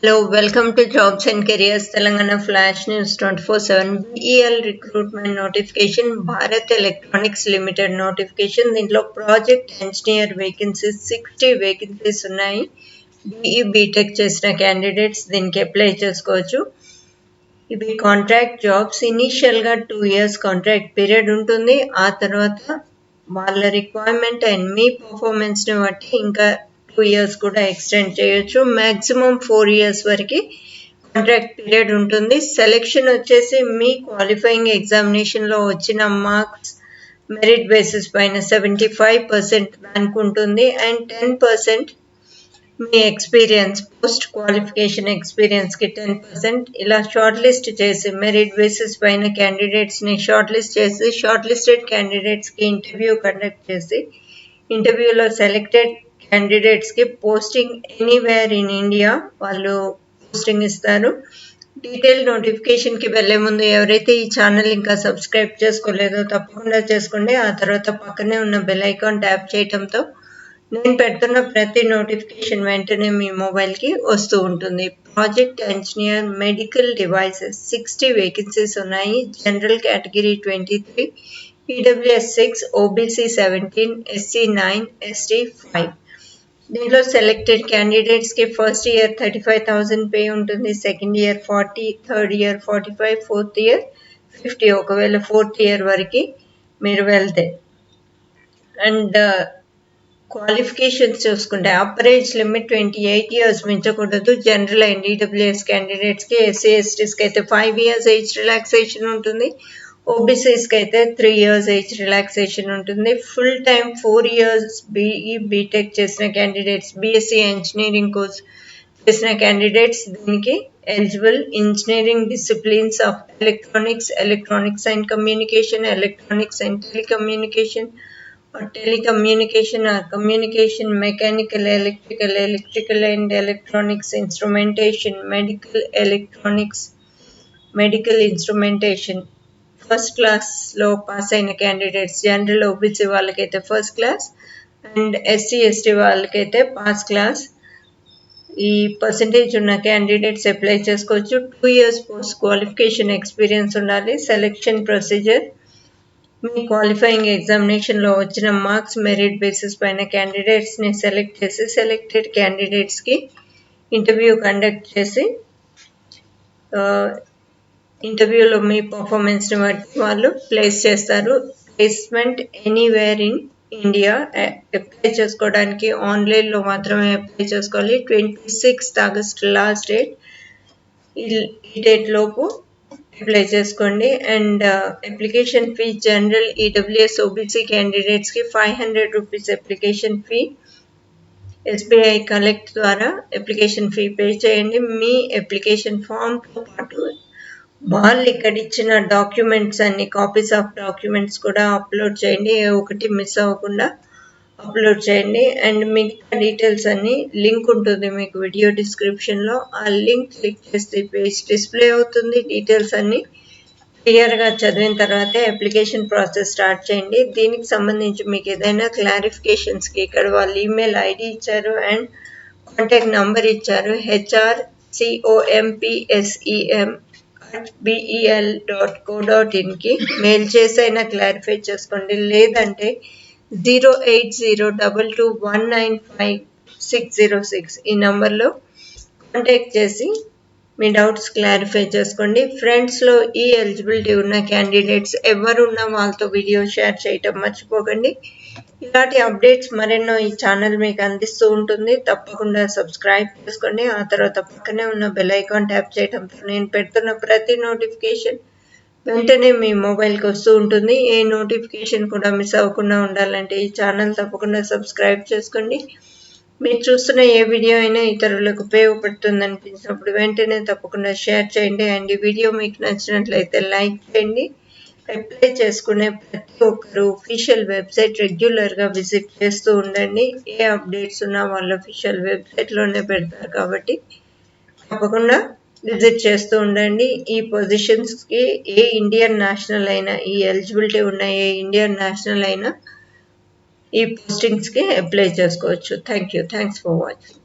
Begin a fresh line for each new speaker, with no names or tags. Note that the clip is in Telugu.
Hello, welcome to Jobs and Careers Telangana Flash News 24/7 BEL recruitment notification Bharat Electronics Limited notification దీంట్లో ప్రాజెక్ట్ ఇంజనీర్ వేకెన్సీస్ 60 వేకెన్సీస్ ఉన్నాయి. BE బీటెక్ చేసిన క్యాండిడేట్స్ దీనికి అప్లై చేసుకోవచ్చు. ఇవి కాంట్రాక్ట్ జాబ్స్. ఇనీషియల్గా 2 years కాంట్రాక్ట్ పీరియడ్ ఉంటుంది. ఆ తర్వాత వాళ్ళ రిక్వైర్మెంట్ అండ్ మీ పర్ఫార్మెన్స్ని బట్టి ఇంకా 2 years కూడా ఎక్స్టెండ్ చేయొచ్చు. మ్యాక్సిమం 4 years వరకు కాంట్రాక్ట్ పీరియడ్ ఉంటుంది. సెలెక్షన్ వచ్చేసి మీ క్వాలిఫైయింగ్ ఎగ్జామినేషన్లో వచ్చిన మార్క్స్ మెరిట్ బేసిస్ పైన 75% ర్యాంక్ ఉంటుంది అండ్ 10% మీ ఎక్స్పీరియన్స్ పోస్ట్ క్వాలిఫికేషన్ ఎక్స్పీరియన్స్కి 10% ఇలా షార్ట్ లిస్ట్ చేసి మెరిట్ బేసిస్ పైన క్యాండిడేట్స్ని షార్ట్ లిస్ట్ చేసి షార్ట్ లిస్టెడ్ క్యాండిడేట్స్కి ఇంటర్వ్యూ కండక్ట్ చేసి ఇంటర్వ్యూలో సెలెక్టెడ్ క్యాండిడేట్స్కి పోస్టింగ్ ఎనీవేర్ ఇన్ ఇండియా వాళ్ళు పోస్టింగ్ ఇస్తారు. డీటెయిల్ నోటిఫికేషన్కి వెళ్ళే ముందు ఎవరైతే ఈ ఛానల్ ఇంకా సబ్స్క్రైబ్ చేసుకోలేదో తప్పకుండా చేసుకోండి. ఆ తర్వాత పక్కనే ఉన్న బెల్ ఐకాన్ ట్యాప్ చేయడంతో నేను పెడుతున్న ప్రతి నోటిఫికేషన్ వెంటనే మీ మొబైల్కి వస్తూ ఉంటుంది. Project engineer medical devices 60 vacancies ఉన్నాయి. General category 23, EWS 6, OBC 17, SC 9, ST 5. దీంట్లో సెలెక్టెడ్ క్యాండిడేట్స్కి ఫస్ట్ ఇయర్ 35,000 పే ఉంటుంది, second year 40, third year 45, fourth year 50 ఒకవేళ ఫోర్త్ ఇయర్ వరకు మీరు వెళ్తే. అండ్ క్వాలిఫికేషన్స్ చూసుకుంటే అప్పర్ ఏజ్ లిమిట్ 28 years మించకూడదు. జనరల్ అండ్ ఈడబ్ల్యూఎస్ క్యాండిడేట్స్కి, ఎస్సీ ఎస్టీస్కి అయితే 5 years ఏజ్ రిలాక్సేషన్ ఉంటుంది. ఓబీసీస్కి అయితే 3 years ఏజ్ రిలాక్సేషన్ ఉంటుంది. Full time 4 years BE BTech చేసిన క్యాండిడేట్స్, బీఎస్సీ ఇంజనీరింగ్ కోర్స్ చేసిన క్యాండిడేట్స్ దీనికి eligible. Engineering disciplines of electronics and communication, electronics and telecommunication or telecommunication or communication, mechanical, electrical and electronics instrumentation, medical electronics, medical instrumentation. First క్లాస్లో పాస్ అయిన క్యాండిడేట్స్, జనరల్ ఓబీసీ వాళ్ళకైతే first class and SC ST వాళ్ళకైతే పాస్ క్లాస్. ఈ పర్సంటేజ్ ఉన్న క్యాండిడేట్స్ అప్లై చేసుకోవచ్చు. 2 years పోస్ట్ క్వాలిఫికేషన్ ఎక్స్పీరియన్స్ ఉండాలి. సెలెక్షన్ ప్రొసీజర్ మీ క్వాలిఫైయింగ్ ఎగ్జామినేషన్లో వచ్చిన మార్క్స్ మెరిట్ బేసిస్ పైన క్యాండిడేట్స్ని సెలెక్ట్ చేసి సెలెక్టెడ్ క్యాండిడేట్స్కి ఇంటర్వ్యూ కండక్ట్ చేసి ఇంటర్వ్యూలో మీ పర్ఫార్మెన్స్ని బట్టి వాళ్ళు ప్లేస్ చేస్తారు. Placement anywhere in India. Apply చేసుకోవడానికి ఆన్లైన్లో మాత్రమే అప్లై చేసుకోవాలి. 26th August last date. ఈ డేట్ లోపు అప్లై చేసుకోండి. And application fee general EWS OBC క్యాండిడేట్స్కి 500 rupees application fee. SBI collect ద్వారా అప్లికేషన్ ఫీ పే చేయండి. మీ అప్లికేషన్ ఫామ్తో పాటు వాళ్ళు ఇక్కడ ఇచ్చిన డాక్యుమెంట్స్ అన్ని కాపీస్ ఆఫ్ డాక్యుమెంట్స్ కూడా అప్లోడ్ చేయండి. ఏ ఒకటి మిస్ అవ్వకుండా అప్లోడ్ చేయండి. అండ్ మిగతా డీటెయిల్స్ అన్ని లింక్ ఉంటుంది మీకు వీడియో డిస్క్రిప్షన్లో. ఆ లింక్ క్లిక్ చేస్తే పేజ్ డిస్ప్లే అవుతుంది. డీటెయిల్స్ అన్ని క్లియర్గా చదివిన తర్వాతే అప్లికేషన్ ప్రాసెస్ స్టార్ట్ చేయండి. దీనికి సంబంధించి మీకు ఏదైనా క్లారిఫికేషన్స్కి ఇక్కడ వాళ్ళు ఈమెయిల్ ఐడి ఇచ్చారు అండ్ కాంటాక్ట్ నంబర్ ఇచ్చారు. hrcomPSEM@bel.co.in మెయిల్ చేసైనా క్లారిఫై చేసుకోండి. లేదంటే 08022195606 ఈ నంబర్లో కాంటాక్ట్ చేసి మీ డౌట్స్ క్లారిఫై చేసుకోండి. ఫ్రెండ్స్లో ఈ ఎలిజిబిలిటీ ఉన్న క్యాండిడేట్స్ ఎవరున్నా వాళ్ళతో వీడియో షేర్ చేయటం మర్చిపోకండి. ఇలాంటి అప్డేట్స్ మరెన్నో ఈ ఛానల్ మీకు అందిస్తూ ఉంటుంది. తప్పకుండా సబ్స్క్రైబ్ చేసుకోండి. ఆ తర్వాత పక్కనే ఉన్న బెల్ ఐకాన్ ట్యాప్ చేయడంతో నేను పెడుతున్న ప్రతి నోటిఫికేషన్ వెంటనే మీ మొబైల్కి వస్తూ ఉంటుంది. ఏ నోటిఫికేషన్ కూడా మిస్ అవ్వకుండా ఉండాలంటే ఈ ఛానల్ తప్పకుండా సబ్స్క్రైబ్ చేసుకోండి. మీరు చూస్తున్న ఏ వీడియో అయినా ఇతరులకు ఉపయోగపడుతుంది అనిపించినప్పుడు వెంటనే తప్పకుండా షేర్ చేయండి. అండ్ ఈ వీడియో మీకు నచ్చినట్లయితే లైక్ చేయండి. అప్లై చేసుకునే ప్రతి ఒక్కరు అఫీషియల్ వెబ్సైట్ రెగ్యులర్గా విజిట్ చేస్తూ ఉండండి. ఏ అప్డేట్స్ ఉన్నా వాళ్ళ అఫీషియల్ వెబ్సైట్లోనే పెడతారు కాబట్టి తప్పకుండా విజిట్ చేస్తూ ఉండండి. ఈ పొజిషన్స్కి ఏ ఇండియన్ నేషనల్ అయినా, ఈ ఎలిజిబిలిటీ ఉన్న ఏ ఇండియన్ నేషనల్ అయినా ఈ పోస్టింగ్స్కి అప్లై చేసుకోవచ్చు. Thanks for watching.